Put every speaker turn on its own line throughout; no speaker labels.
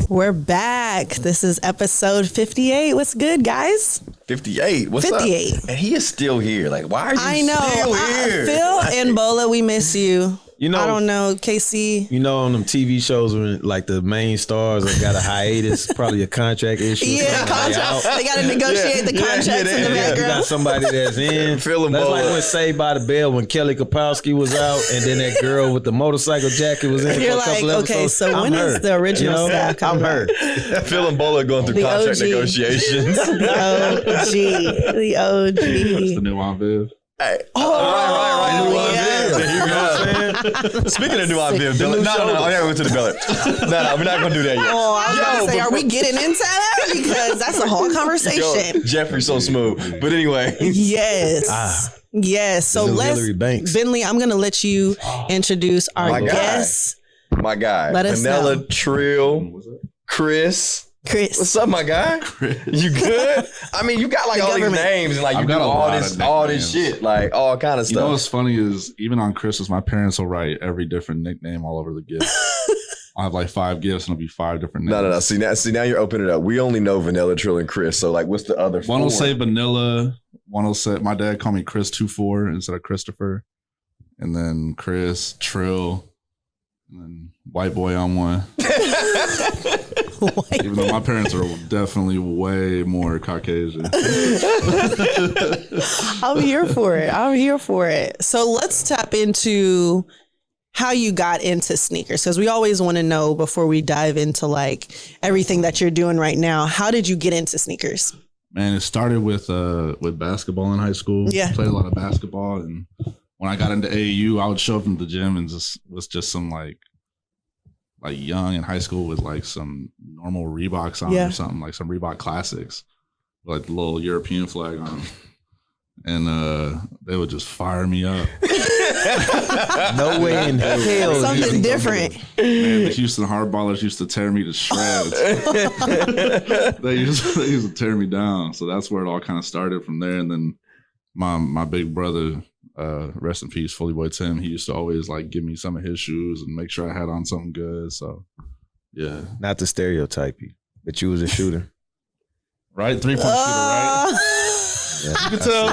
We're back. This is episode 58. What's good, guys?
58. What's
58.
up? And he is still here. Like, why are you still here?
Phil and Bola, we miss you.
You know,
I don't know, KC.
You know, on them TV shows when like the main stars have got a hiatus, probably a contract issue.
Yeah, contract. They got to negotiate the contracts in the background.
You got somebody that's in.
Phil and
That's
Bola.
like when Saved by the Bell when Kelly Kapowski was out, and then that girl with the motorcycle jacket was in.
You're
for a couple
like,
episodes.
okay, so when is the original staff coming
I'm hurt.
Phil and Bola going through
The
contract
OG.
negotiations.
The OG.
That's the new Viv.
Hey.
Oh,
New
yeah.
Viv. There you go. Speaking of New Viv, no, I gotta go to the belly. No, we're not gonna do that yet.
Oh, I was about to say, are we getting into that? Because that's a whole conversation.
Jeffrey's so smooth. But anyway.
Yes. Yes. So let's,
Hillary Banks.
Bentley, I'm going to let you introduce our
My guy.
guests.
My guy.
Let us
Vanilla,
know.
Trill, Chris.
Chris.
What's up, my guy? You good? I mean, you got like
The
all
government.
these names and like you
I've
do
got a
all
lot
this,
of
all this
nicknames.
shit, like all kind of
You know
stuff.
what's funny is even on Christmas, my parents will write every different nickname all over the gift. I'll have like 5 gifts and it'll be 5 different names.
No. See now you're opening it up. We only know Vanilla, Trill, and Chris. So like, what's the other?
One will
4?
say Vanilla. One will say, my dad called me Chris 24 instead of Christopher. And then Chris, Trill, and then White Boy on one. Even though my parents are definitely way more Caucasian.
I'm here for it. I'm here for it. So let's tap into how you got into sneakers, because we always want to know before we dive into like everything that you're doing right now. How did you get into sneakers?
Man, it started with basketball in high school.
Yeah.
Played a lot of basketball, and when I got into AAU, I would show up in the gym and just some like young in high school with like some normal Reeboks on or something, like some Reebok classics, like the little European flag on them. And they would just fire me up.
No way in hell.
Something different.
Man, the Houston Hardballers used to tear me to shreds. they used to tear me down. So that's where it all kind of started from there. And then my big brother, rest in peace, Fully Boy Tim, he used to always like give me some of his shoes and make sure I had on something good. So yeah.
Not to stereotype you, but you was a shooter.
Right? 3-point shooter, right?
Yeah,
You can tell.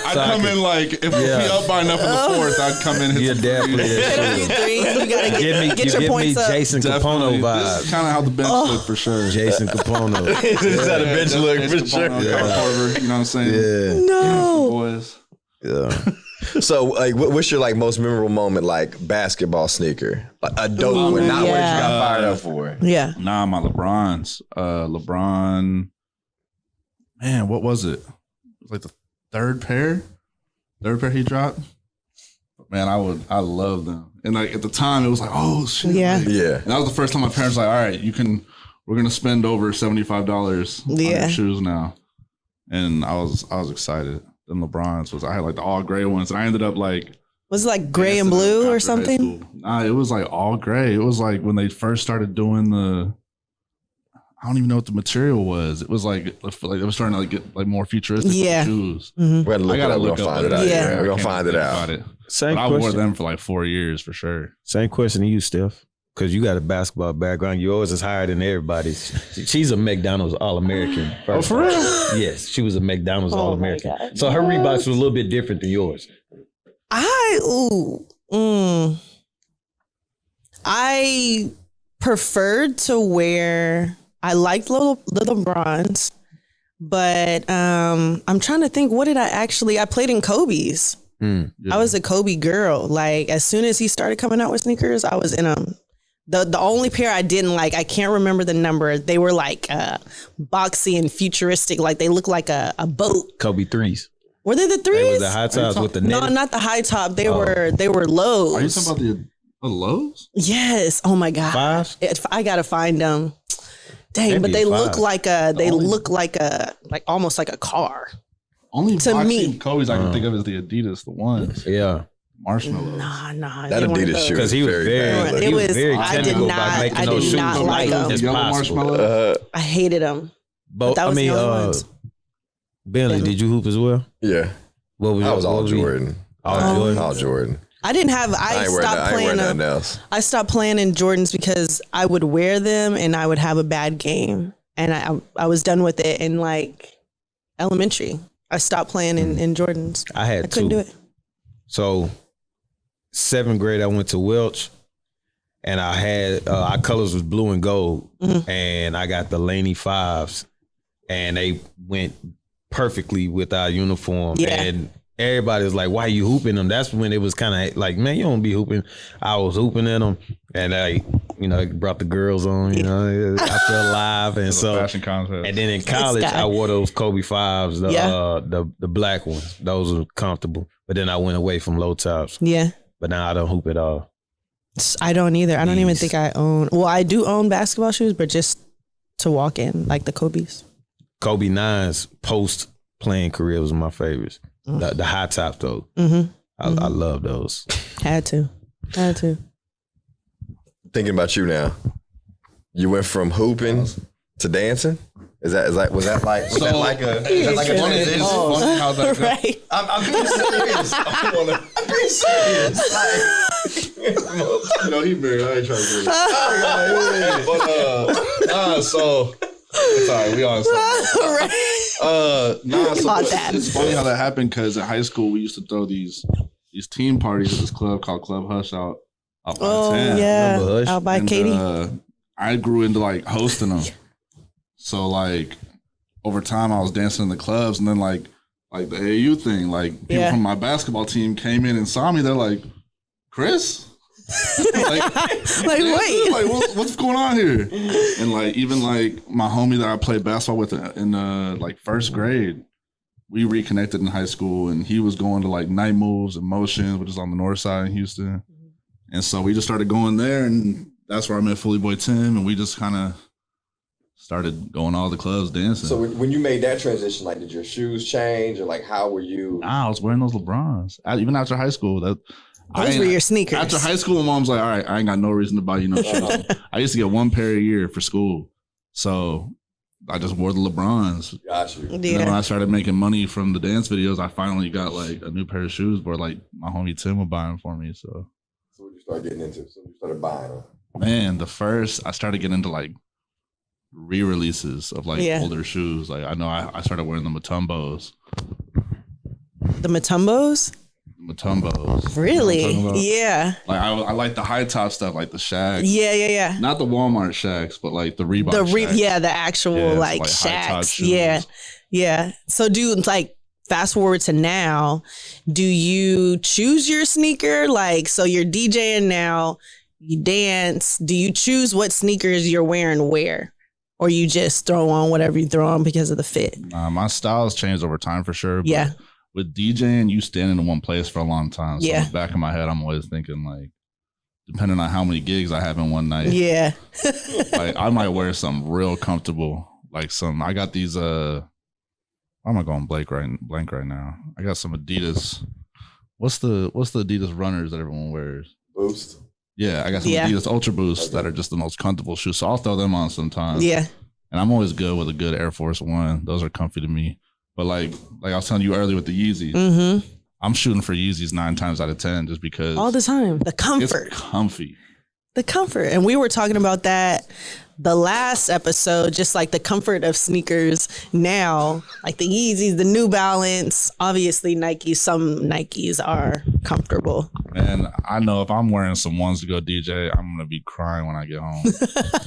I'd come in like, if we up by enough in the fourth, I'd come in and hit
You're
some
definitely
threes.
Hit a
that
few
shooter.
threes. You gotta get
You
your
give
points
me
up.
Jason
Definitely.
Capono
This is
vibes.
kind of how the bench look for sure.
Jason Capono.
This is how the bench look for
Jason
sure.
Capono, Kyle Korver, you know what I'm saying?
Yeah.
No.
Boys.
Yeah.
So like, what's your like most memorable moment like basketball sneaker? Like, a dope one, not what you got fired up for.
Yeah.
Nah, my LeBrons. LeBron. Man, what was it? It was like the third pair he dropped. Man, I love them. And like at the time, it was like, oh shit.
Yeah.
Yeah.
And that was the first time my parents were like, all right, we're gonna spend over $75 on your shoes now. And I was excited. Then LeBrons I had like the all gray ones, and I ended up like,
Was it like gray and blue or something?
Nah, it was like all gray. It was like when they first started doing I don't even know what the material was. It was like it was starting to like get like more futuristic shoes.
Mm-hmm.
We're gonna look it up. We're gonna find it out.
Yeah.
We're gonna find it out.
Same
But I wore
question.
them for like 4 years for sure.
Same question to you, Steph. Because you got a basketball background. Yours is higher than everybody's. She's a McDonald's All-American.
Oh, for real?
Yes, she was a McDonald's
Oh,
All-American.
my God.
So her Reeboks was a little bit different than yours.
I preferred to wear, I liked little LeBrons, but I'm trying to think, what did I played in Kobe's.
Yeah.
I was a Kobe girl. Like as soon as he started coming out with sneakers, I was in them. The only pair I didn't like, I can't remember the number. They were like boxy and futuristic. Like they looked like a boat.
Kobe threes.
Were they the
They
threes?
was the high tops with the net.
No, not the high top. They were lows.
Are you talking about the lows?
Yes. Oh my God.
Fives?
I gotta find them. Dang,
Maybe
but they
five.
look like almost like a car.
Only
To
boxing
me.
Kobe's I can think of is the Adidas, the ones.
Yeah.
Marshmallows.
Nah.
That
they weren't
Adidas
those.
shoe
Because he was
very
very,
bad.
It
he was
was-
very
I did
technical
not-
about making
I
those
did
shoes
not
look
like them.
as
Yellow
possible.
marshmallow.
I hated them. But that was the only ones.
Bentley, did you hoop as well?
Yeah.
What was
I was all
what were you-
Jordan.
All Jordan.
All Jordan.
I didn't have. I stopped playing. I stopped playing in Jordans because I would wear them and I would have a bad game, and I was done with it in like elementary. I stopped playing in Jordans.
I couldn't
do it.
So 7th grade, I went to Welch, and I had our colors was blue and gold, and I got the Laney 5s, and they went perfectly with our uniform.
Yeah.
And everybody was like, why are you hooping them? That's when it was kind of like, man, you don't be hooping. I was hooping at them, and it brought the girls on, I felt alive. And so,
fashion contest.
And then in college, I wore those Kobe 5s, the black ones. Those were comfortable. But then I went away from low tops.
Yeah.
But now I don't hoop at all.
I don't either. I don't even think I own. Well, I do own basketball shoes, but just to walk in, like the Kobe's.
Kobe 9's post playing career was my favorites. The high top though. I love those.
Had to.
Thinking about you now. You went from hooping to dancing? Was that like a transition?
Funny how that
right.
I'm being serious. I'm being serious. He married. I ain't trying to be. But so it's all right. We on something.
It's funny how that happened because in high school we used to throw these team parties at this club called Club Hush out by 10.
Yeah, out by Katie.
I grew into like hosting them. So like over time I was dancing in the clubs, and then like the AAU thing, like people from my basketball team came in and saw me. They're like, Chris?
Wait,
like what's going on here? And like even like my homie that I played basketball with in like 1st grade, we reconnected in high school, and he was going to like Night Moves and Motions, which is on the north side in Houston. And so we just started going there, and that's where I met Fully Boy Tim, and we just kind of started going all the clubs dancing.
So when you made that transition, like did your shoes change, or like how were you?
Nah, I was wearing those LeBrons. Even after high school,
those were your sneakers.
After high school, my mom's like, all right, I ain't got no reason to buy you no shoes. I used to get 1 pair a year for school. So I just wore the LeBrons.
Got you.
And then when I started making money from the dance videos, I finally got like a new pair of shoes where like my homie Tim would buy them for me. So
what did you start getting into? So you started buying them?
Man, I started getting into like re-releases of like older shoes. Like I know I started wearing the Matumbos.
The Matumbos?
Matumbos.
Really? Yeah.
Like I like the high top stuff, like the Shacks.
Yeah.
Not the Walmart Shacks, but like the Reebok Shacks.
The actual like Shacks. Yeah. So like fast forward to now, do you choose your sneaker? Like, so you're DJing now, you dance. Do you choose what sneakers you're wearing where? Or you just throw on whatever you throw on because of the fit?
My style's changed over time for sure.
Yeah.
With DJing, you stand in one place for a long time. So
in
the back of my head, I'm always thinking like, depending on how many gigs I have in one night.
Yeah.
Like I might wear something real comfortable. Like I got these, I'm not going blank right now. I got some Adidas. What's the Adidas runners that everyone wears?
Boost.
Yeah, I got some Adidas Ultra Boosts that are just the most comfortable shoes. So I'll throw them on sometimes.
Yeah.
And I'm always good with a good Air Force One. Those are comfy to me. But like I was telling you earlier with the Yeezys, I'm shooting for Yeezys 9 times out of 10 just because
all the time. The comfort.
It's comfy.
The comfort. And we were talking about that the last episode, just like the comfort of sneakers now, like the Yeezys, the New Balance, obviously Nike. Some Nikes are comfortable.
And I know if I'm wearing some ones to go DJ, I'm going to be crying when I get home.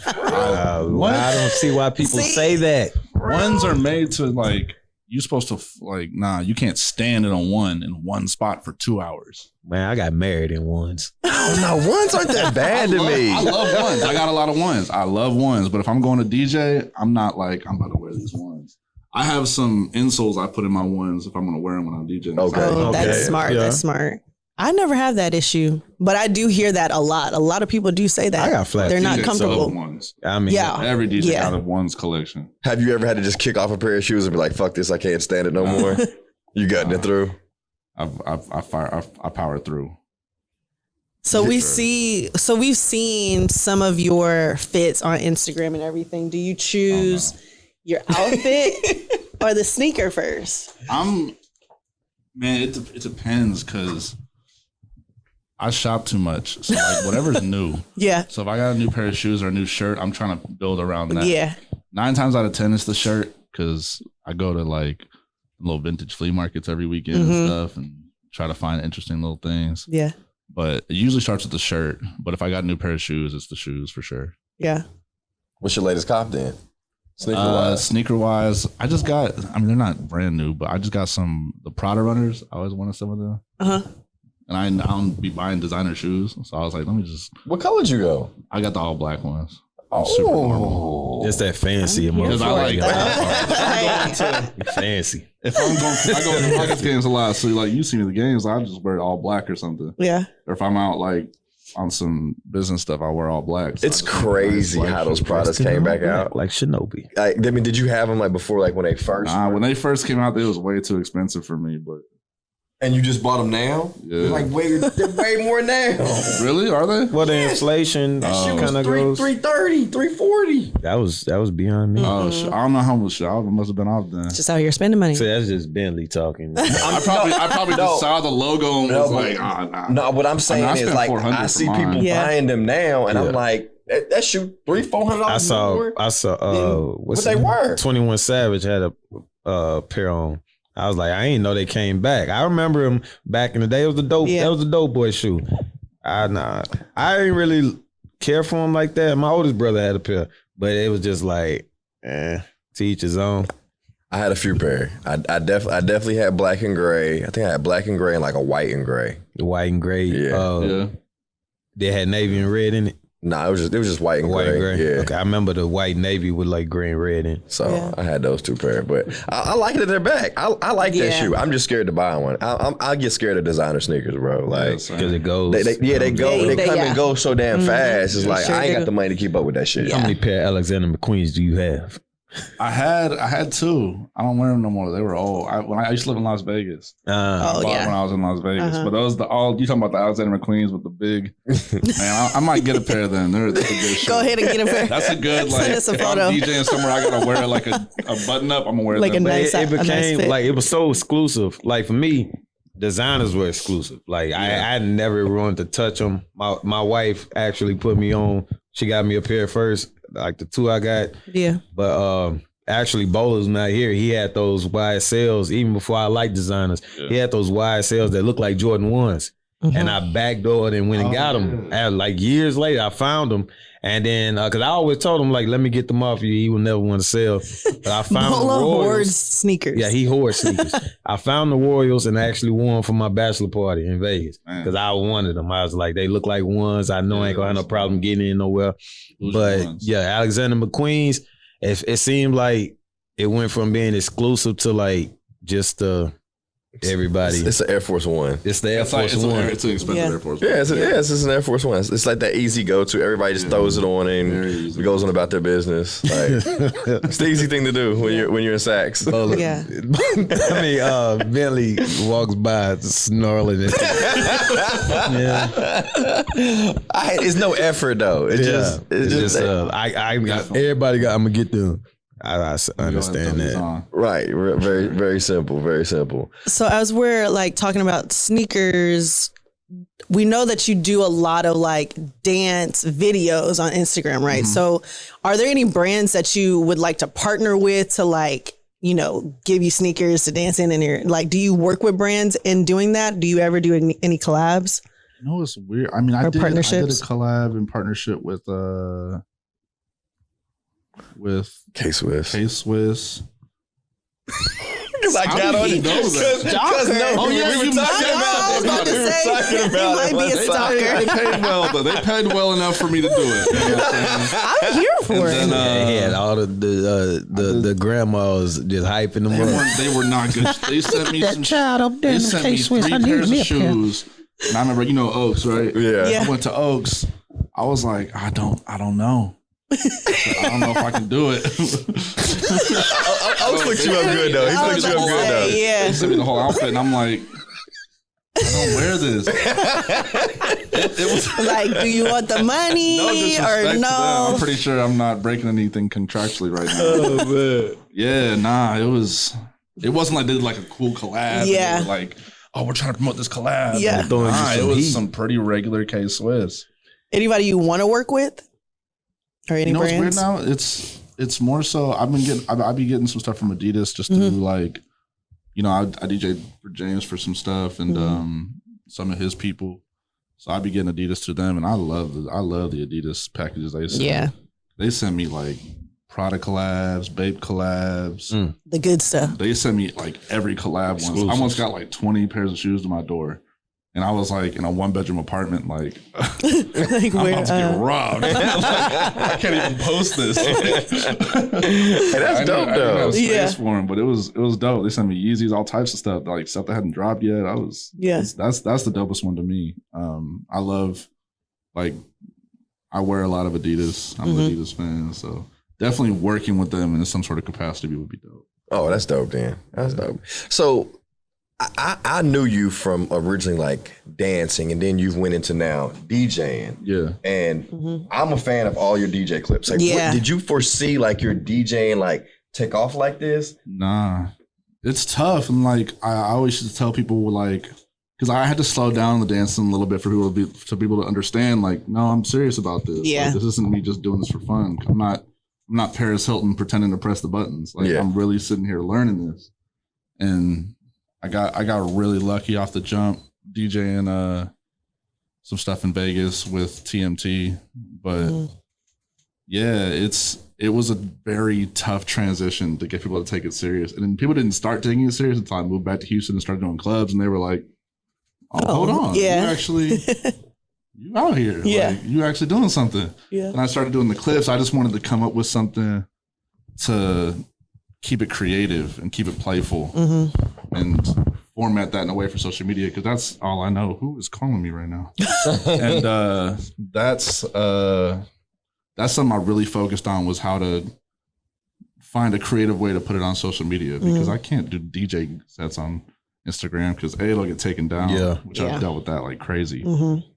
I don't see why people say that.
Ones are made to like, you're supposed to you can't stand it on one spot for 2 hours.
Man, I got married in ones.
No, ones aren't that bad to me.
I love ones. I got a lot of ones. I love ones. But if I'm going to DJ, I'm not like, I'm about to wear these ones. I have some insoles I put in my ones if I'm going to wear them when I'm DJing.
Okay. That's smart. Yeah. That's smart. I never have that issue, but I do hear that a lot. A lot of people do say that.
I got flat
They're not comfortable.
Ones.
I mean,
every DJ got a ones collection.
Have you ever had to just kick off a pair of shoes and be like, fuck this, I can't stand it no more? You gutting it through? I powered through.
So we've seen some of your fits on Instagram and everything. Do you choose your outfit or the sneaker first?
Man, it depends because I shop too much. So like whatever's new.
Yeah.
So if I got a new pair of shoes or a new shirt, I'm trying to build around that.
Yeah.
9 times out of 10, it's the shirt because I go to like little vintage flea markets every weekend and stuff and try to find interesting little things.
Yeah.
But it usually starts with the shirt. But if I got a new pair of shoes, it's the shoes for sure.
Yeah.
What's your latest cop then? Sneaker wise,
I just got, I mean, they're not brand new, but I just got the Prada runners. I always wanted some of them. And I don't be buying designer shoes. So I was like, let me just.
What color did you go?
I got the all black ones.
Super
normal.
Just that fancy emotion.
I like that.
Fancy.
If I'm going, I go to the Rockets games a lot. So like you see me at the games, I just wear all black or something.
Yeah.
Or if I'm out like on some business stuff, I wear all black. So
it's crazy how those products came back out.
Like Shinobi.
I mean, did you have them like before, like when they first?
When they first came out, it was way too expensive for me. But
and you just bought them now?
Yeah.
Like they're way more now.
Really? Are they?
Well, the inflation kind of goes
330, 340.
That was beyond me.
Oh, I don't know how much. I must have been off then.
Just out here spending money.
So that's just Bentley talking.
I probably just saw the logo and was like, nah.
No, what I'm saying is like I see people buying them now, and I'm like, that shoot $300-$400
I saw
what they were.
21 Savage had a pair on. I was like, I ain't know they came back. I remember him back in the day. It was the dope. That was the dope boy shoe. I didn't really care for him like that. My oldest brother had a pair, but it was just like, to each his own.
I had a few pair. I definitely had black and gray. I think I had black and gray and like a white and gray.
The white and gray.
Yeah.
They had navy and red in it.
Nah, it was just white and gray. Yeah.
Okay, I remember the white navy with like gray and red in.
So I had those two pair, but I like it that they're back. I like that shoe. I'm just scared to buy one. I get scared of designer sneakers, bro. Like
because it goes.
They come and go so damn fast. It's like I ain't got the money to keep up with that shit.
How many pair of Alexander McQueens do you have?
I had 2. I don't wear them no more. They were old. When I used to live in Las Vegas. When I was in Las Vegas. But those you talking about the Alexander McQueens with the big. Man, I might get a pair of them. They're a good shoe.
Go ahead and get a pair.
That's a good like.
Send us a
if
photo.
I'm DJing somewhere, I gotta wear like a button up. I'm gonna wear
like
them.
a nice.
It became
nice
like it was so exclusive. Like for me, designers were exclusive. Like I never wanted to touch them. My wife actually put me on. She got me a pair first. Like the 2 I got. Yeah. But actually, Bowler's not here. He had those YSLs even before I liked designers. Yeah. He had those YSLs that looked like Jordan 1s. And I backdoored and went and got them. And like years later, I found them. And then, because I always told him, like, let me get them off you. He will never want to sell. But I found the Royals.
hoards sneakers.
Yeah, he hoards sneakers. I found the Royals and actually wore them for my bachelor party in Vegas. Because I wanted them. I was like, they look like 1s. I know I ain't going to have no problem getting in nowhere. But yeah, Alexander McQueen's, it seemed like it went from being exclusive to like just everybody.
It's an Air Force One.
It's the Air Force One.
It's an expensive Air Force One.
Yeah, it's an Air Force One. It's like that easy go to. Everybody just throws it on and goes on about their business. Like it's the easy thing to do when you're in Saks.
Yeah.
I mean, Bentley walks by snarling.
It's no effort though. It's just
everybody got. I'm gonna get them. I understand that.
Right. Very, very simple. Very simple.
So as we're like talking about sneakers, we know that you do a lot of like dance videos on Instagram, right? So are there any brands that you would like to partner with to like, you know, give you sneakers to dance in? And you're like, do you work with brands in doing that? Do you ever do any collabs?
You know, it's weird. I mean, I did a collab in partnership with K-Swiss.
Because I got on it. Because we were talking about it.
He might be a stalker.
They paid well, though. They paid well enough for me to do it. You know what I'm saying?
I'm here for it.
He had all the grandmas just hyping them up.
They were not good. They sent me some. They sent me 3 pairs of shoes. And I remember, you know, Oaks, right?
Yeah.
I went to Oaks. I was like, I don't know. I don't know if I can do it.
Oaks looked you up good though. He looked you up good though.
Yeah.
He sent me the whole outfit, and I'm like, I don't wear this. It was
like, do you want the money or no?
I'm pretty sure I'm not breaking anything contractually right now.
Oh man.
Yeah, nah. It wasn't like they did like a cool collab.
Yeah.
Like, oh, we're trying to promote this collab.
Yeah.
It was some pretty regular K-Swiss.
Anybody you want to work with? Or any
What's weird
brands?
now? It's more so I've be getting some stuff from Adidas just to like, I DJ for James for some stuff and some of his people. So I'd be getting Adidas to them, and I love the Adidas packages they send.
Yeah.
They send me like Prada collabs, Bape collabs.
The good stuff.
They send me like every collab once. I almost got like 20 pairs of shoes to my door. And I was like in a 1-bedroom apartment, like,
Like
I'm about to get robbed. I can't even post this.
Hey, that's dope,
I didn't
though.
have space for them, but it was dope. They sent me Yeezys, all types of stuff, like stuff that hadn't dropped yet. That's the dopest one to me. I love, like, I wear a lot of Adidas. I'm an Adidas fan, so definitely working with them in some sort of capacity would be dope.
Oh, that's dope, Dan. That's dope. So I knew you from originally like dancing, and then you've went into now DJing.
Yeah.
And I'm a fan of all your DJ clips. Like, did you foresee like your DJing like take off like this?
Nah, it's tough. And like, I always used to tell people like, because I had to slow down the dancing a little bit for people to understand like, no, I'm serious about this.
Yeah.
Like, this isn't me just doing this for fun. I'm not Paris Hilton pretending to press the buttons. Like I'm really sitting here learning this. And I got really lucky off the jump DJing some stuff in Vegas with TMT, but it was a very tough transition to get people to take it serious. And then people didn't start taking it serious until I moved back to Houston and started doing clubs, and they were like, "Oh, hold on, you out here, like, you actually doing something." Yeah. And I started doing the clips. I just wanted to come up with something to keep it creative and keep it playful and format that in a way for social media, because that's all I know. Who is calling me right now? And that's something I really focused on, was how to find a creative way to put it on social media, because I can't do DJ sets on Instagram because A, it'll get taken down, which I've dealt with that like crazy,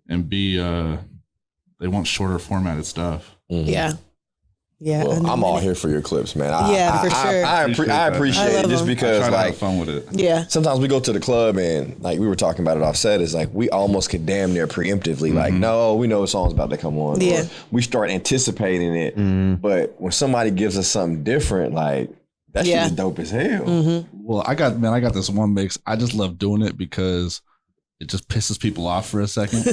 and B, they want shorter formatted stuff.
Yeah. Yeah,
well, I'm all here for your clips, man.
For sure.
I appreciate it just because,
I try to
like,
have fun with it.
Yeah.
Sometimes we go to the club and, like, we were talking about it offset. Is like we almost could damn near preemptively, like, no, we know a song's about to come on.
Yeah.
Or we start anticipating it, but when somebody gives us something different, like that shit is dope as hell.
Well, I got this one mix. I just love doing it because it just pisses people off for a second.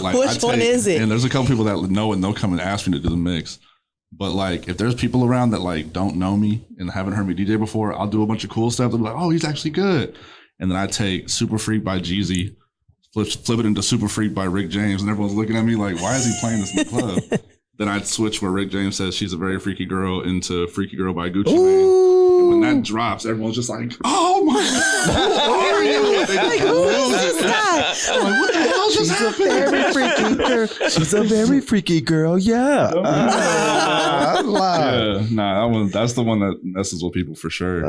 Like,
Which one is it?
And there's a couple people that know, and they'll come and ask me to do the mix. But like, if there's people around that like don't know me and haven't heard me DJ before, I'll do a bunch of cool stuff. They'll be like, "Oh, he's actually good." And then I take Super Freak by Jeezy, flip it into Super Freak by Rick James, and everyone's looking at me like, "Why is he playing this in the club?" Then I'd switch where Rick James says she's a very freaky girl into Freaky Girl by Gucci Mane. And when that drops, everyone's just like, "Oh my God, who are you?"
Like, who is this guy?
I'm like, what the hell just happened?
Very freaky girl. She's a very freaky girl. Yeah.
That's the one that messes with people for sure.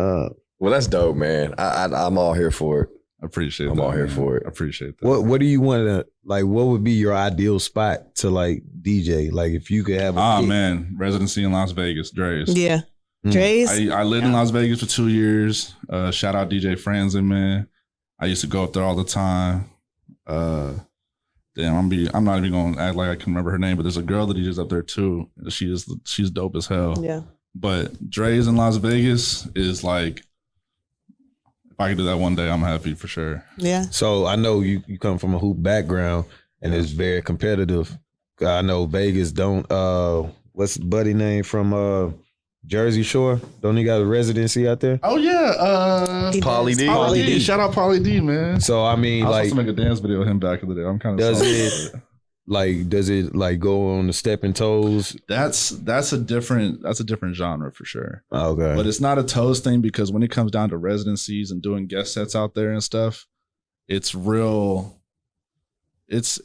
Well, that's dope, man. I'm all here for it.
I appreciate
I'm
that.
all here
man.
for it.
I appreciate that.
What do you want to, like, what would be your ideal spot to like DJ? Like, if you could have a gig?
Man, residency in Las Vegas, Dre's.
Yeah. Dre's?
I lived in Las Vegas for 2 years. Shout out DJ Franzen, man. I used to go up there all the time. Damn, I'm not even going to act like I can remember her name, but there's a girl that DJs up there too. She's dope as hell.
Yeah.
But Dre's in Las Vegas is like, if I could do that one day, I'm happy for sure.
Yeah.
So I know you come from a hoop background and it's very competitive. I know Vegas don't, what's the buddy name from Jersey Shore? Don't he got a residency out there?
Oh yeah,
Pauly D.
Pauly D. Shout out Pauly D, man.
So I mean,
I was
like,
supposed to make a dance video of him back in the day. I'm kind of
does it go on the stepping toes?
That's a different genre for sure.
Okay.
But it's not a toes thing, because when it comes down to residencies and doing guest sets out there and stuff, it's real. It's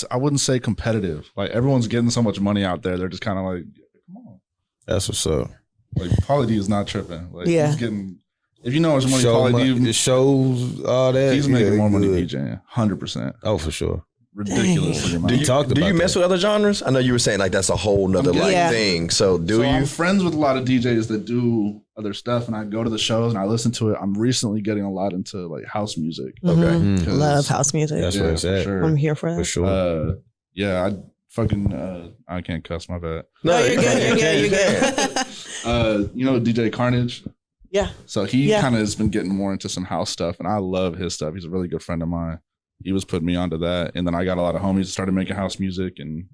I wouldn't say competitive. Like, everyone's getting so much money out there, they're just kind of like, come on.
That's what's up.
Like, Pauly D is not tripping. Like,
Yeah.
he's getting. If you know how much money Pauly D,
it shows all that.
he's making more money
good.
DJing, 100%.
Oh, for sure.
Ridiculously amount.
Do you mess with other genres? I know you were saying like that's a whole nother
Yeah.
thing. So
I'm friends with a lot of DJs that do other stuff, and I go to the shows and I listen to it. I'm recently getting a lot into like house music.
Okay. Love house music.
That's where it's at.
Sure.
I'm here for that.
For sure.
Yeah, I fucking I can't cuss, my bad.
No, you're good. You're good.
You know DJ Carnage?
Yeah.
So he kind of has been getting more into some house stuff, and I love his stuff. He's a really good friend of mine. He was putting me onto that, and then I got a lot of homies that started making house music, and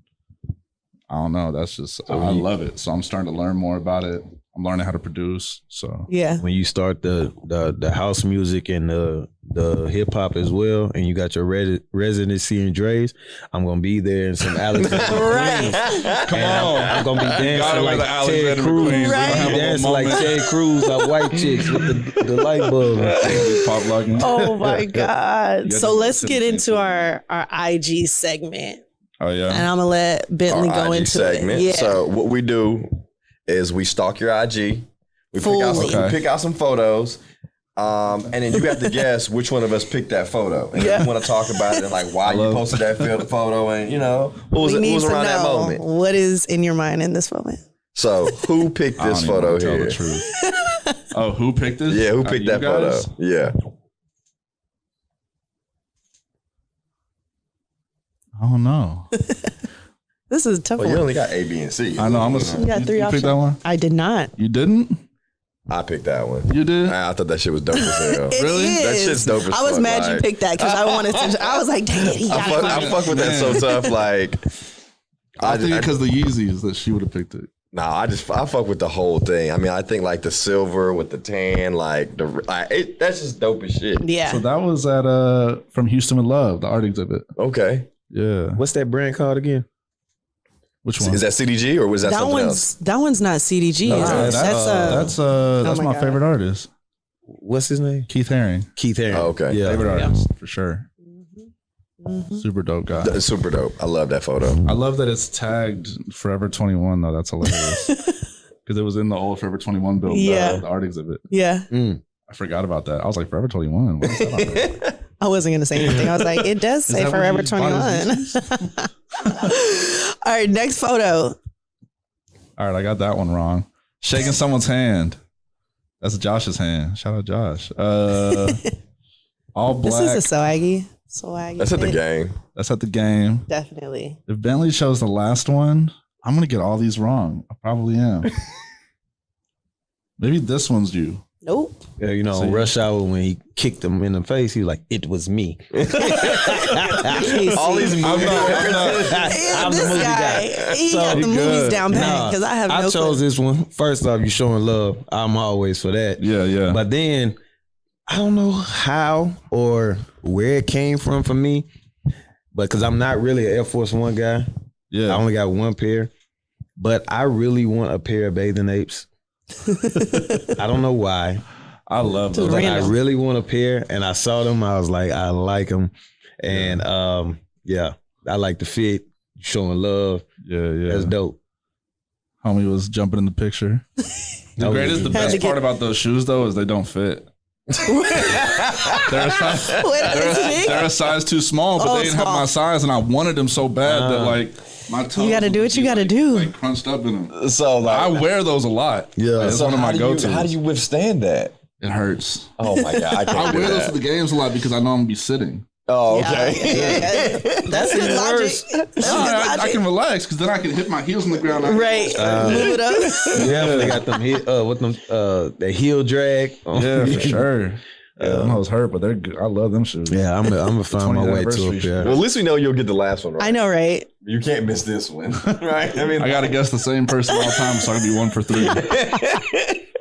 I don't know. That's just I love it. So I'm starting to learn more about it. I'm learning how to produce. So
yeah,
when you start the house music and the hip hop as well, and you got your residency in Dre's, I'm gonna be there in some Alexander
right.
Come on, I'm gonna be dancing like Ted Cruz.
Right.
I'm dancing like Ted Cruz, like white chicks with the light bulb.
Pop locking.
Oh my God! So let's get into our IG segment.
Oh yeah,
and I'm gonna let Bentley
Our
go
IG
into
segment.
it. Yeah.
So what we do is we stalk your IG. We pick out some photos. And then you have to guess which one of us picked that photo. And if you want to talk about it and like why you posted that photo and what was around that moment.
What is in your mind in this moment?
So who picked this photo here?
Tell the truth. Oh, who picked this?
Yeah, who picked that photo? Yeah.
I don't know.
This is a tough
Well,
one.
you only got A, B, and C.
I know.
You got three
you
options.
picked that one?
I did not.
You didn't?
I picked that one.
You did?
I thought that shit was dope as hell.
Really?
That shit's dope as fuck.
I was mad you
like-
picked that because I wanted to. I was like, dang it, he got it.
I fuck with that so tough. Like,
I think because the Yeezys that she would have picked it.
I fuck with the whole thing. I mean, I think like the silver with the tan, like that's just dope as shit.
Yeah.
So that was at from Houston with Love, the art exhibit.
Okay.
Yeah.
What's that brand called again?
Which one?
Is that CDG or was that something
one's
else?
that one's not CDG.
No,
is it?
that's
my
my
God.
favorite artist,
What's his name?
Keith Haring.
Keith Haring.
Oh, okay.
Yeah.
Favorite artist for sure. Super dope guy.
It's super dope. I love that photo.
I love that it's tagged Forever 21 though. That's hilarious because it was in the old Forever 21 build, the art exhibit.
Yeah.
I forgot about that. I was like, Forever 21. What is that on there?
I wasn't gonna say anything. I was like, it does say
that what
Forever
you bought
21. All right, next photo.
All right, I got that one wrong. Shaking someone's hand. That's Josh's hand. Shout out Josh. All black.
This is a swaggy.
That's at the
pic.
game.
That's at the game.
Definitely.
If Bentley chose the last one, I'm gonna get all these wrong. I probably am. Maybe this one's you.
Nope.
Yeah, you know,
See?
Rush Hour when he kicked him in the face, he was like, "It was me."
All these movies.
I'm
this
the movie
guy, he
So
got the
he
movies
good.
down pat because I have no
I chose
clue.
this one. First off, you showing love. I'm always for that.
Yeah, yeah.
But then I don't know how or where it came from for me, but because I'm not really an Air Force One guy.
Yeah.
I only got one pair, but I really want a pair of bathing apes. I don't know why,
I love those.
but I
Random.
really want a pair, and I saw them. I was like, I like them, and yeah, I like the fit, showing love.
Yeah, yeah.
That's dope.
Homie was jumping in the picture. The best part about those shoes though is they don't fit. They're a size too small, but they didn't have my size, and I wanted them so bad that like my toes.
You got to do what you got to do.
Like crunched up in them.
So like,
I wear those a lot.
Yeah.
It's one of my go-tos.
How do you withstand that?
It hurts.
Oh my god, I can't
I
do
wear those
that.
to the games a lot because I know I'm gonna be sitting.
Oh, okay.
Yeah. That's good logic. That's
No,
good
I
logic.
can relax because then I can hit my heels on the ground.
Right. Move it up.
Yeah, they got them with them the heel drag.
Yeah, for sure. Yeah, them hoes hurt, but they're good. I love them shoes.
Yeah, I'm gonna find my
20th
way to a
anniversary
pair.
Well, at least we know you'll get the last one right.
I know, right?
You can't miss this one, right? I mean,
I gotta guess the same person all the time, so I can be 1 for 3.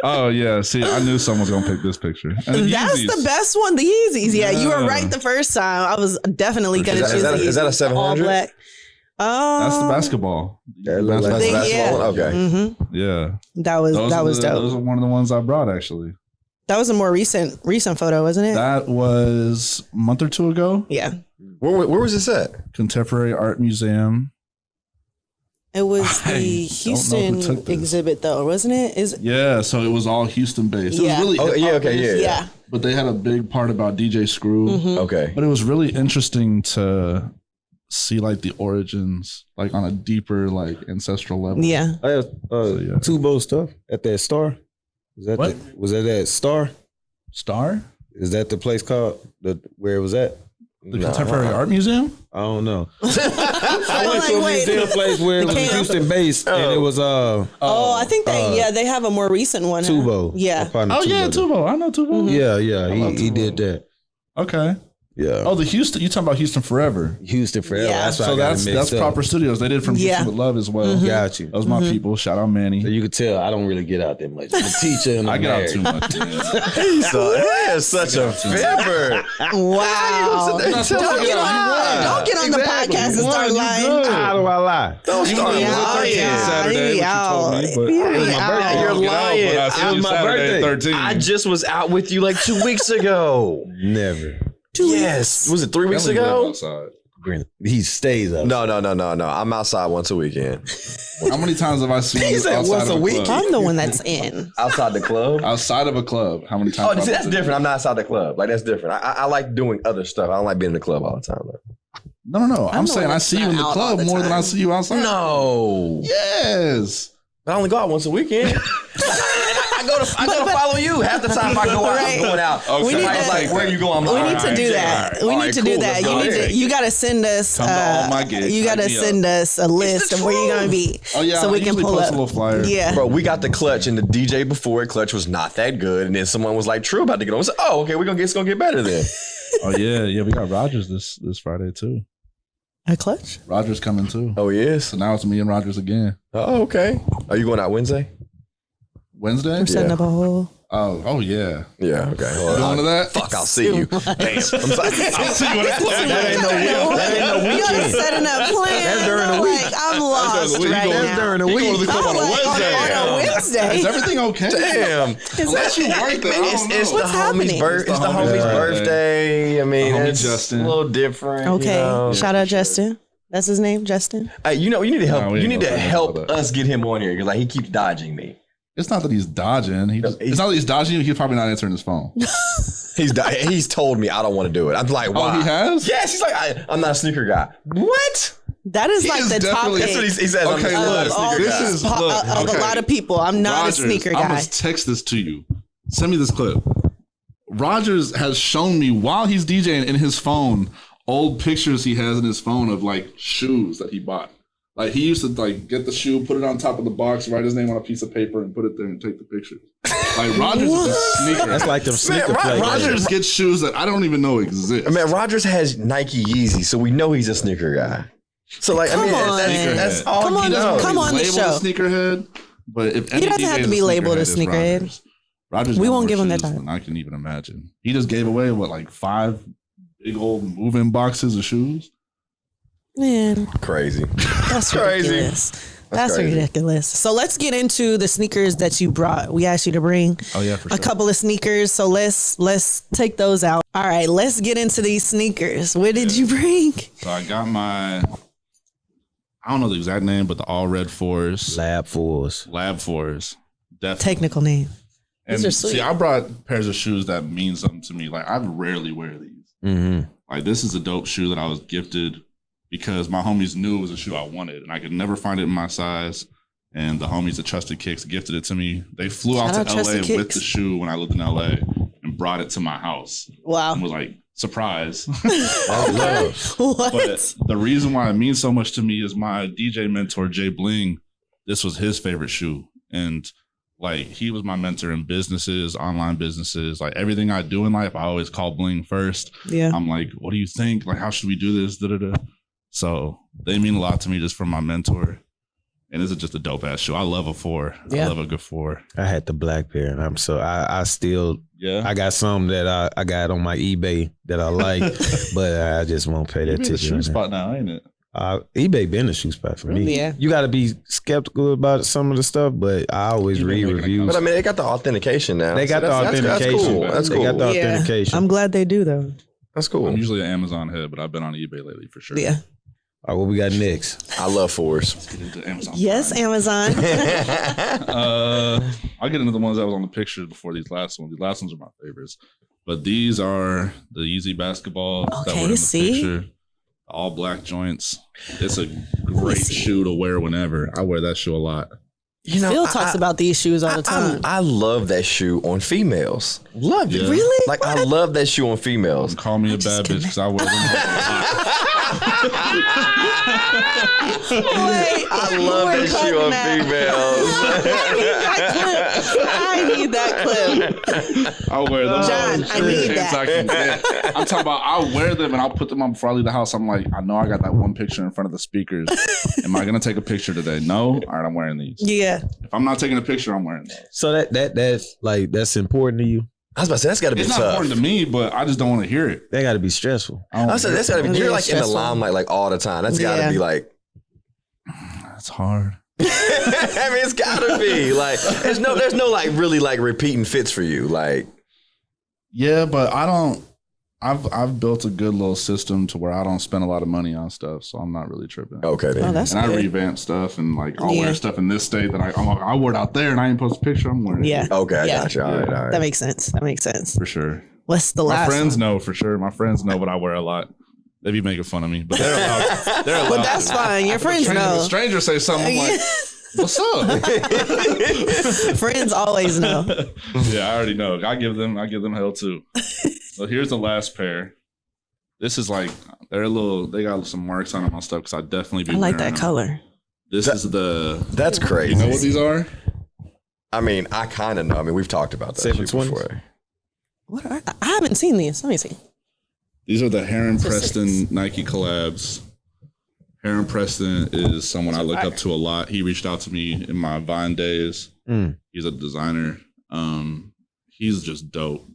Oh yeah, see, I knew someone was gonna pick this picture. And the
That's
Yeezys.
the best one. The Yeezys. Yeah, you were
Yeah.
right the first time. I was definitely gonna
Is
choose
that-
the
is that a
Yeezys.
700?
All black.
That's the basketball.
That look like-
that's the basketball
Yeah.
one? Okay.
Mm-hmm.
Yeah,
That was
those
that
are
was dope.
Those are one of the ones I brought actually.
That was a more recent photo, wasn't it?
That was a month or two ago.
Yeah.
Where was this at?
Contemporary Art Museum.
It was
I
the
don't
Houston
know who took this.
exhibit though, wasn't it?
Yeah, so it was all Houston based. It
Yeah.
was really
Oh, yeah,
hip-hop
okay,
based,
yeah.
Yeah.
But they had a big part about DJ Screw.
Mm-hmm.
Okay.
But it was really interesting to see like the origins, like on a deeper, like ancestral level.
Yeah.
I have
yeah.
Tubo stuff at that store. Was that at Star?
Star?
Is that the place called where it was at?
The Contemporary Art Museum?
I don't know. I went to a museum place where it was Houston based, and it was
I think they have a more recent one.
Tubo.
Yeah.
Tubo. I know Tubo.
Yeah. He did that.
Okay.
Yeah.
Oh, the Houston. You talking about Houston Forever?
Houston Forever.
Yeah.
That's Proper Studios. They did From Houston with Love as well.
Got you.
Those my people. Shout out Manny.
So you could tell I don't really get out that much. I'm a teacher and
I
I'm
get out
married.
too much.
He is such a fibber.
Wow. Don't get on the podcast and start lying.
How do I lie?
Don't start lying.
Saturday,
You're lying.
It was my birthday.
13.
I just was out with you like 2 weeks ago.
Never.
Yes. Was it 3 weeks ago?
He stays up.
No. I'm outside once a weekend.
How many times have I seen you
said
outside
once
of
a
a
week?
club?
I'm the one that's in.
Outside the club?
Outside of a club. How many times?
Oh, see, that's different. I'm not outside the club. Like, that's different. I like doing other stuff. I don't like being in the club all the time, though.
No. I'm saying I see you in the club more than I see you outside.
No.
Yes.
I only go out once a weekend. I go to follow you. Half the time I go out, I'm going out.
Okay.
We need to,
like, where you go? I'm like,
we need to do that. We need to do that. You got to send us.
Come to all my gigs.
You got to send us a list of where you're gonna be.
Oh yeah,
so we can pull up
a little flyer.
Yeah,
bro, we got the Clutch, and the DJ before it, Clutch was not that good, and then someone was like, "Trill about to get on." I said, "Oh, okay, it's gonna get better then."
Oh yeah. We got Rogers this Friday too.
a Clutch.
Rogers coming too.
Oh, he is.
So now it's me and Rogers again.
Oh, okay. Are you going out Wednesday?
Wednesday?
We're setting up a whole.
Oh yeah.
Yeah, okay.
Going to that?
Fuck, I'll see you. Damn. I'm sorry.
I'll see you at the club.
That ain't no weekend.
You're setting up plans.
That's during the week.
Like, I'm lost right now.
That's during the
You
week.
go to the club on a Wednesday.
On a Wednesday.
Is everything okay?
Damn.
Unless you work there.
It's the
What's
homie's
happening?
It's the homie's birthday. I mean,
homie
it's
Justin.
a little different.
Okay.
You know?
Shout out Justin. That's his name, Justin.
Hey, you need to help.
No, we
You
ain't
need to
gonna
help
talk about that.
us get him on here because like he keeps dodging me.
It's not that he's dodging. It's not that he's dodging you. He's probably not answering his phone.
He's told me I don't want to do it. I'm like, why?
Oh, he has?
Yes. He's like, I'm not a sneaker guy. What?
That is like
is
the
definitely-
topic
That's what he says.
Okay,
I'm not a
look,
sneaker
this
guy.
is-
of
look,
a lot of people. I'm not
Rogers,
a sneaker
I'm
guy.
gonna text this to you. Send me this clip. Rogers has shown me while he's DJing in his phone old pictures he has in his phone of like shoes that he bought. Like he used to like get the shoe, put it on top of the box, write his name on a piece of paper, and put it there and take the picture. Like Rogers is a sneaker.
That's like them sneaker players.
Rogers gets shoes that I don't even know exist.
I mean, Rogers has Nike Yeezy, so we know he's a sneaker guy. So like,
Come on.
that's all
Come
you
on,
know.
come on the
Labeled
show.
a sneakerhead, but if
He doesn't have to be labeled a sneakerhead.
Rogers
We
got
won't
more
give him that
shoes
time.
than I can even imagine. He just gave away like 5 big old moving boxes of shoes.
Man,
Crazy.
that's
Crazy.
ridiculous. That's
crazy.
ridiculous. So let's get into the sneakers that you brought. We asked you to bring
Oh yeah, for
a couple of sneakers. So let's take those out. All right, let's get into these sneakers. What did you bring?
So I got my, I don't know the exact name, but the all red 4s,
Lab 4s.
Lab 4s, definitely.
Technical name.
And
These are sweet.
see, I brought pairs of shoes that mean something to me. Like I rarely wear these.
Mm-hmm.
Like this is a dope shoe that I was gifted because my homies knew it was a shoe I wanted, and I could never find it in my size. And the homies at Trusted Kicks gifted it to me. They flew
Shout
out
out
to LA
Trusted
with
Kicks.
the shoe when I lived in LA and brought it to my house.
Wow.
And was like, surprise.
What?
But the reason why it means so much to me is my DJ mentor, Jay Bling. This was his favorite shoe. And like, he was my mentor in businesses, online businesses, like everything I do in life. I always call Bling first.
Yeah.
I'm like, what do you think? Like, how should we do this? Da-da-da. So they mean a lot to me just from my mentor. And this is just a dope ass shoe. I love a 4.
Yeah.
I love a good 4.
I had the black pair, and I still
Yeah.
I got some that I got on my eBay that I like, but I just won't pay that
You're in the
attention.
shoe spot now, ain't it?
eBay been a shoe spot for me.
Yeah.
You got to be skeptical about some of the stuff, but I always
eBay
read
making a
reviews.
But I mean, they got the authentication now.
They got
So
the
that's
authentication.
That's
They
cool.
got the
Yeah.
authentication.
I'm glad they do though.
That's cool.
I'm usually an Amazon head, but I've been on eBay lately for sure.
Yeah.
All right, what we got next?
I love 4s.
Let's get into Amazon.
Yes,
Prime.
Amazon.
I'll get into the ones that was on the pictures before these last ones. These last ones are my favorites. But these are the Yeezy basketballs that were in the
see?
picture. All black joints. It's a great shoe to wear whenever. I wear that shoe a lot.
Phil talks about these shoes all the time.
I love that shoe on females. Love it.
Really?
Like, I love that shoe on females.
Call me a bad bitch because I wear them.
I love that shoe on females.
I need that clip.
I'll wear them.
John, I need that.
I'm talking about I'll wear them and I'll put them on before I leave the house. I'm like, I know I got that one picture in front of the speakers. Am I going to take a picture today? No? All right, I'm wearing these.
Yeah.
If I'm not taking a picture, I'm wearing those.
So that's important to you?
I was about to say, that's got to be
It's
tough.
not important to me, but I just don't want to hear it.
That got to be stressful.
I said, that's got to be, you're like
stressful.
in the limelight like all the time. That's got to be like.
That's hard.
I mean, it's got to be. Like, there's no like really like repeating fits for you. Like.
Yeah, but I don't. I've built a good little system to where I don't spend a lot of money on stuff, so I'm not really tripping.
Okay, then.
Oh, that's
and
good.
I revamp stuff, and like I'll wear stuff in this state that I wore it out there, and I ain't post a picture. I'm wearing it.
Yeah.
Okay, I got you. All right.
That makes sense.
For sure.
What's the
My
last
friends
one?
know for sure. My friends know what I wear a lot. They be making fun of me, but they're allowed. They're allowed.
But that's fine. Your friends know.
Strangers say something I'm like, "What's up?"
Friends always know.
Yeah, I already know. I give them hell too. So here's the last pair. This is like they got some marks on them on stuff because I definitely be
I like
wearing
that
them.
color.
That's
crazy.
You know what these are?
I mean, I kind of know. I mean, we've talked about that shit
720s?
before.
What are I haven't seen these. Let me see.
These are the Heron
So
Preston
six.
Nike collabs. Heron Preston is someone I look up to a lot. He reached out to me in my Vine days. He's a designer. He's just dope.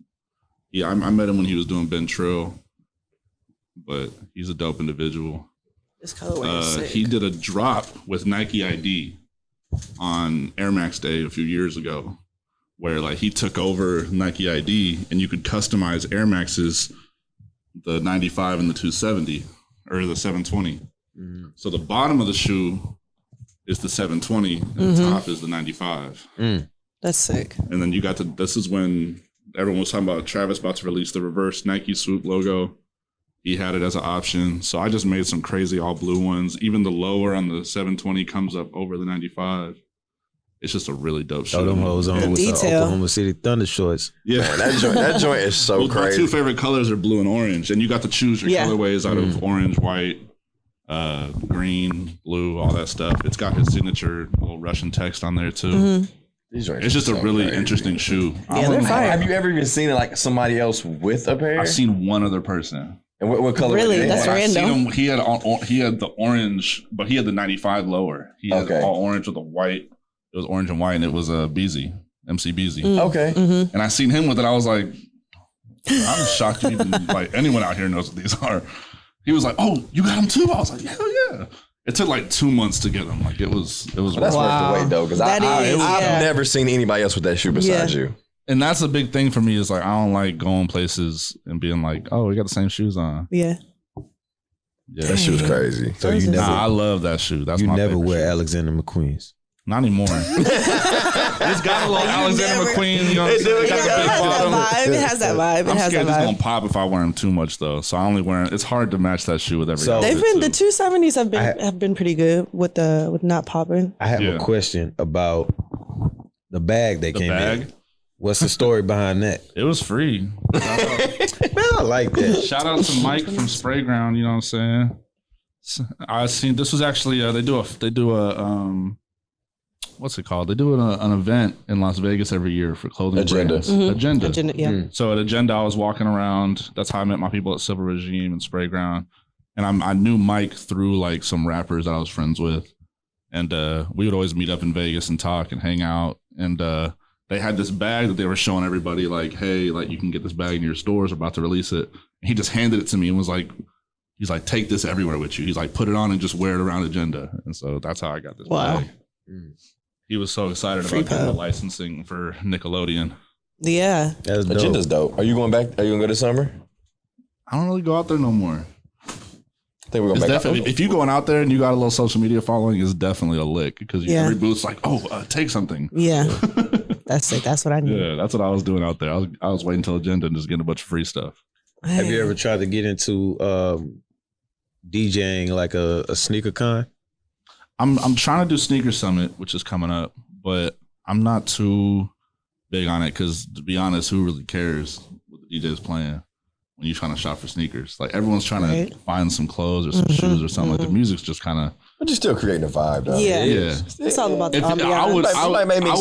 Yeah, I met him when he was doing Ben Trill, but he's a dope individual.
This colorway is sick.
He did a drop with Nike ID on Air Max Day a few years ago, where like he took over Nike ID and you could customize Air Maxes, the 95 and the 270 or the 720. So the bottom of the shoe is the 720 and the top is the 95.
That's sick.
And then you got this is when everyone was talking about Travis about to release the reverse Nike swoop logo. He had it as an option. So I just made some crazy all blue ones. Even the lower on the 720 comes up over the 95. It's just a really dope shoe.
Throw them hoes on with the
detail.
Oklahoma City Thunder shorts.
Yeah.
Man, that joint is so
Well,
crazy.
my two favorite colors are blue and orange. And you got to choose your colorways out of orange, white, green, blue, all that stuff. It's got his signature little Russian text on there too. It's just a really interesting shoe.
Yeah, they're fire.
Have you ever even seen it like somebody else with a pair?
I've seen one other person.
And what color?
Really?
was it?
That's
When I
random.
seen him, he had the orange, but he had the 95 lower. He had all orange with a white. It was orange and white, and it was a MC Beezy.
Okay.
And I seen him with it. I was like, I'm shocked you even like anyone out here knows what these are. He was like, "Oh, you got them too?" I was like, "Hell yeah!" It took like 2 months to get them. Like it was.
Well, that's worth the wait though, because I've never seen anybody else with that shoe besides you.
And that's a big thing for me. Is like I don't like going places and being like, "Oh, we got the same shoes on."
Yeah.
Yeah,
That shoe's crazy.
So you never,
I love that shoe. That's
you
my
never
favorite
wear
shoe.
Alexander McQueen's.
Not anymore. It's got a little Alexander McQueen. You know what I'm saying?
It
It got the big bottom.
has that vibe.
I'm scared it's gonna pop if I wear them too much though. So I only wear. It's hard to match that shoe with every.
So-
They've
outfit,
been
too.
the 270s have been pretty good with not popping.
I have a question about the bag they came
bag?
in. What's the story behind that?
It was free.
Man, I like that.
Shout out to Mike from Sprayground. You know what I'm saying? I seen this was actually they do a what's it called? They do an event in Las Vegas every year for clothing
Agenda.
brands. Agenda.
Yeah.
So at Agenda, I was walking around. That's how I met my people at Silver Regime and Sprayground. And I knew Mike through like some rappers that I was friends with. And we would always meet up in Vegas and talk and hang out. And they had this bag that they were showing everybody like, hey, like you can get this bag in your stores. We're about to release it. And he just handed it to me and was like, he's like, take this everywhere with you. He's like, put it on and just wear it around Agenda. And so that's how I got this bag. He was so excited about getting the licensing for Nickelodeon.
Yeah.
That's dope.
Agenda's dope. Are you going back? Are you going to go this summer?
I don't really go out there no more.
I think we're going
It's
back.
definitely, if you going out there and you got a little social media following, it's definitely a lick because every booth's like, take something.
Yeah. That's it. That's what I need.
Yeah, that's what I was doing out there. I was waiting till Agenda and just getting a bunch of free stuff.
Have you ever tried to get into DJing like a sneaker con?
I'm trying to do Sneaker Summit, which is coming up, but I'm not too big on it because, to be honest, who really cares what the DJ is playing when you're trying to shop for sneakers? Like, everyone's trying to find some clothes or some shoes or something. Like, the music's just kind of...
But you're still creating a vibe, though.
Yeah.
It's
all about the ambiance.
I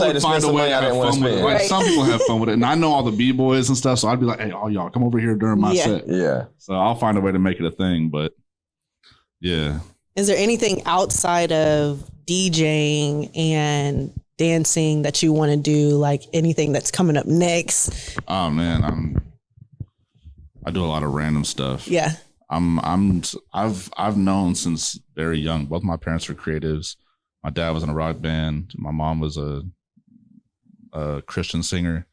would find a way to have fun with it. Like, some people have fun with it. And I know all the B-boys and stuff, so I'd be like, hey, all y'all, come over here during my set.
Yeah.
So I'll find a way to make it a thing, but yeah.
Is there anything outside of DJing and dancing that you want to do? Like anything that's coming up next?
Oh man, I do a lot of random stuff.
Yeah.
I've known since very young. Both my parents were creatives. My dad was in a rock band. My mom was a Christian singer.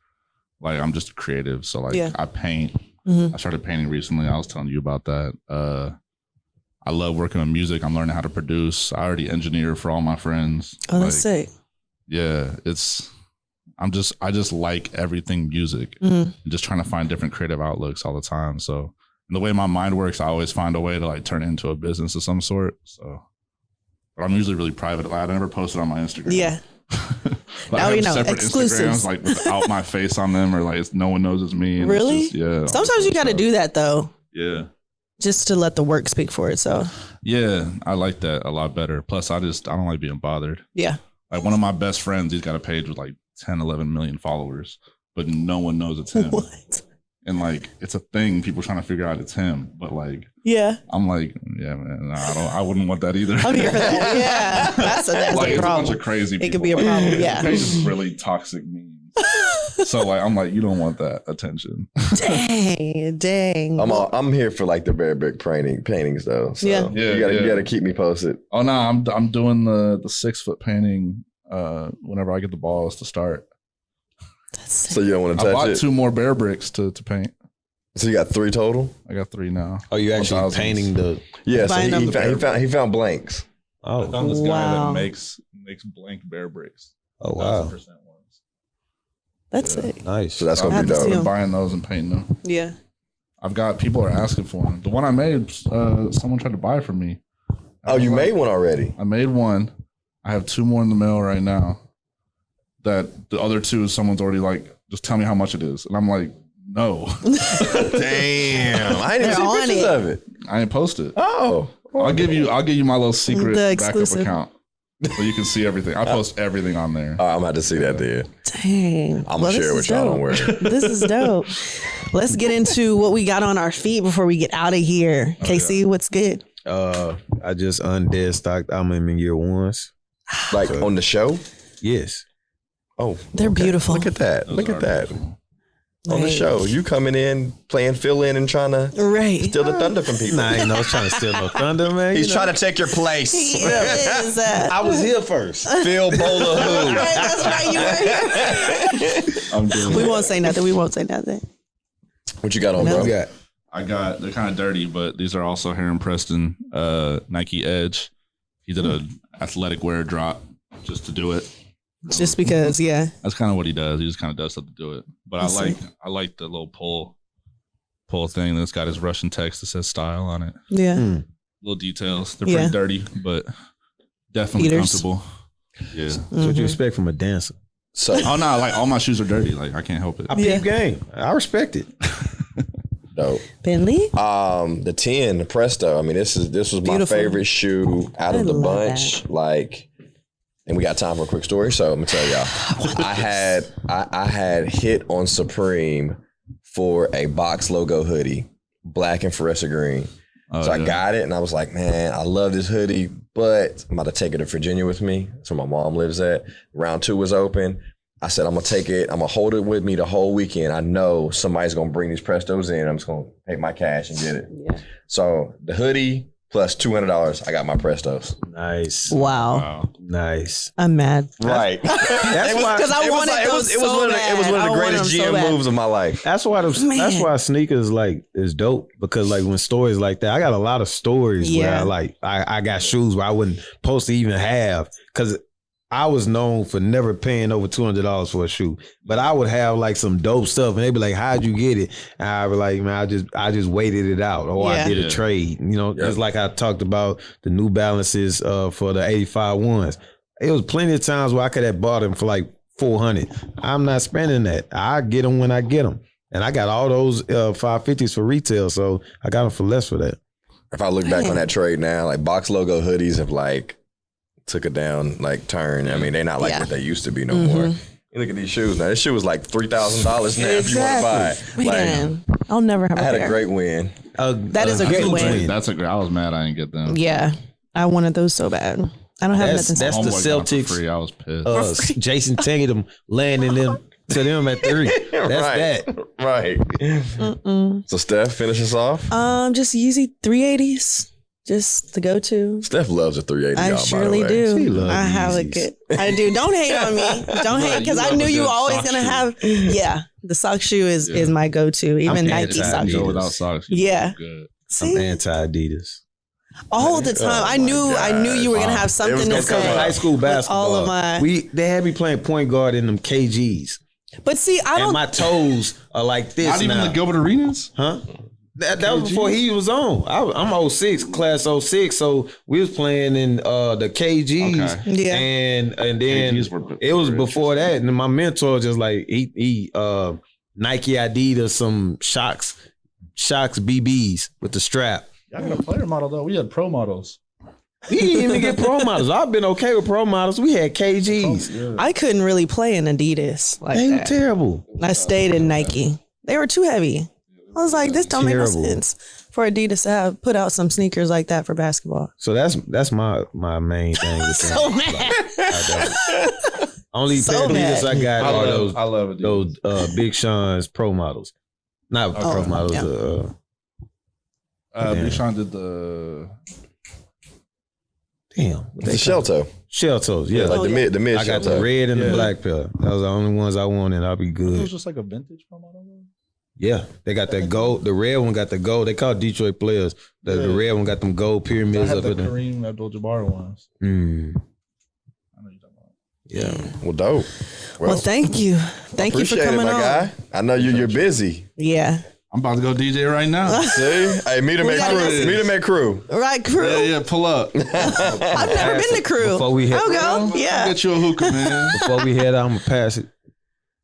Like, I'm just a creative. So like, I paint. I started painting recently. I was telling you about that. I love working with music. I'm learning how to produce. I already engineer for all my friends.
Oh, that's sick.
Yeah, I just like everything music. And just trying to find different creative outlooks all the time. So, and the way my mind works, I always find a way to like turn it into a business of some sort. So, but I'm usually really private. Like, I never post it on my Instagram.
Yeah.
Like,
now we know.
Separate
Exclusives.
Instagrams, like without my face on them, or like no one knows it's me. And
really?
It's just,
Sometimes you got to do that though.
Yeah.
Just to let the work speak for itself.
Yeah, I like that a lot better. Plus, I don't like being bothered.
Yeah.
Like, one of my best friends, he's got a page with like 10, 11 million followers, but no one knows it's him.
What?
And like, it's a thing. People trying to figure out it's him, but like, I'm like, yeah, man, I wouldn't want that either.
I'm here for that. Yeah, that's
like,
a problem.
It's a bunch of crazy people.
It could be a problem. Yeah,
it's really toxic memes. So like, I'm like, you don't want that attention.
Dang.
I'm here for like the bare brick paintings though. So
yeah,
you gotta keep me posted.
Oh no, I'm doing the 6 foot painting whenever I get the balls to start.
So you don't want to touch it?
I bought 2 more bare bricks to paint.
So you got 3 total?
I got 3 now.
Oh, you actually painting the?
Yeah, so he found blanks.
Oh, I found this guy that makes blank bare bricks.
Oh wow,
1,000% ones.
That's it.
Nice.
So that's gonna be dope.
I've been buying those and painting them.
Yeah.
I've got people are asking for them. The one I made, someone tried to buy from me.
Oh, you made one already?
I made one. I have 2 more in the mail right now. That the other 2, someone's already like, just tell me how much it is, and I'm like, no.
Damn, I didn't see pictures of it.
I didn't post it.
Oh,
I'll give you my little secret backup
exclusive
account, so you can see everything. I post everything on there.
I'm about to see that there.
Dang.
I'm gonna share it with y'all. Don't worry.
This is dope. Let's get into what we got on our feet before we get out of here. KC, what's good?
I just undead stocked album in year ones.
Like on the show?
Yes.
Oh,
they're beautiful.
Look at that. Look at that. Beautiful. On the show, you coming in, playing fill in and trying to steal the thunder from people.
Nah, I ain't no trying to steal no thunder, man.
He's trying to take your place.
He is.
I was here first.
Phil Bowler who?
That's right, you were here.
I'm good.
We won't say nothing.
What you got on, bro?
They're kind of dirty, but these are also Heron Preston Nike Edge. He did a athletic wear drop just to do it.
Just because, yeah.
That's kind of what he does. He just kind of does stuff to do it. But I like the little pull thing that's got his Russian text that says style on it.
Yeah.
Little details. They're pretty dirty, but definitely comfortable. Yeah.
So what you expect from a dancer?
So
no, like all my shoes are dirty. Like I can't help it.
I peep game. I respect it.
Dope.
Bentley?
The 10, the Presto. I mean, this was my favorite shoe out of the bunch. That. Like, and we got time for a quick story. So I'm gonna tell y'all, I had hit on Supreme for a box logo hoodie, black and fluorescent green. I got it and I was like, man, I love this hoodie, but I'm about to take it to Virginia with me. That's where my mom lives at. Round 2 was open. I said, I'm gonna take it. I'm gonna hold it with me the whole weekend. I know somebody's gonna bring these Prestos in. I'm just gonna take my cash and get it. Yeah. So the hoodie plus $200, I got my Prestos.
Nice.
Wow.
Nice.
I'm mad.
Right.
That's why. Because I wanted those so bad.
It was one of the greatest GM moves of my life.
That's why. That's why sneakers like is dope, because like when stories like that, I got a lot of stories where I got shoes where I wouldn't supposed to even have, because I was known for never paying over $200 for a shoe, but I would have like some dope stuff, and they'd be like, "How'd you get it?" And I'd be like, "Man, I just waited it out, or I did a trade." You know, just like I talked about the New Balances for the 85 ones. It was plenty of times where I could have bought them for like $400. I'm not spending that. I get them when I get them. And I got all those 550s for retail, so I got them for less for that.
If I look back on that trade now, like box logo hoodies have like took a down like turn. I mean, they're not like what they used to be no more. You look at these shoes now. This shoe was like $3,000 now if you want to buy it.
Man, I'll never have a pair.
I had a great win.
That is a great win.
That's a great. I was mad I didn't get them.
Yeah, I wanted those so bad. I don't have nothing.
That's the Celtics.
Free. I was pissed.
Jason Tatum landing them to them at 3. That's that.
Right. So Steph, finish us off.
Just Yeezy 380s. Just the go-to.
Steph loves a 380.
I surely do. I have a good. I do. Don't hate on me. Don't hate because I knew you were always gonna have. Yeah, the sock shoe is my go-to. Even Nike sock shoe.
Go without socks.
Yeah.
Good.
I'm anti-Adidas.
All the time. I knew you were gonna have something to say.
High school basketball.
All of my.
They had me playing point guard in them KGs.
But see, I don't.
And my toes are like this.
Not even
now.
the Gilbert Arenas?
Huh? That was before he was on. I'm 06, class 06, so we was playing in the KGs.
Okay.
Yeah.
And then it was before that. And my mentor just like he Nike Adidas, some Shocks BBs with the strap.
Y'all got a player model though. We had pro models.
We didn't even get pro models. I've been okay with pro models. We had KGs.
I couldn't really play in Adidas like
They
that.
were terrible.
I stayed in Nike. They were too heavy. I was like, this don't make no sense for Adidas to have put out some sneakers like that for basketball.
So that's my main thing. With
So mad.
Only pair of Adidas I got are
I love
those Big Sean's pro models. Not pro models.
Yeah. Big Sean did the.
Damn.
The shell toe.
Shell toes, yeah.
Like the mid
I got
shell toe.
the red and the black pair. That was the only ones I wanted. I'll be
It
good.
was just like a vintage pro model.
Yeah. They got that gold. The red one got the gold. They call it Detroit players. The red one got them gold
I
pyramids
had
up
the
in there.
Kareem Abdul-Jabbar ones.
Mm.
I know you're talking about.
Yeah.
Well, dope.
Well, thank you. Thank you for
appreciate
coming
it, my
on.
guy. I know you're busy.
Yeah.
I'm about to go DJ right now.
See? Hey, meet him at crew. Meet him at crew.
Right, crew.
Yeah, pull up.
I've never been to crew.
Before we head,
I'll go. Yeah.
Get you a hookah, man.
before we head out, I'm gonna pass it.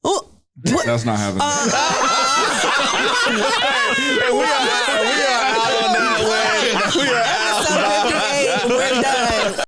Oh,
That's not happening.
Hey, we are out on that way. We are out.
episode 58. We're done.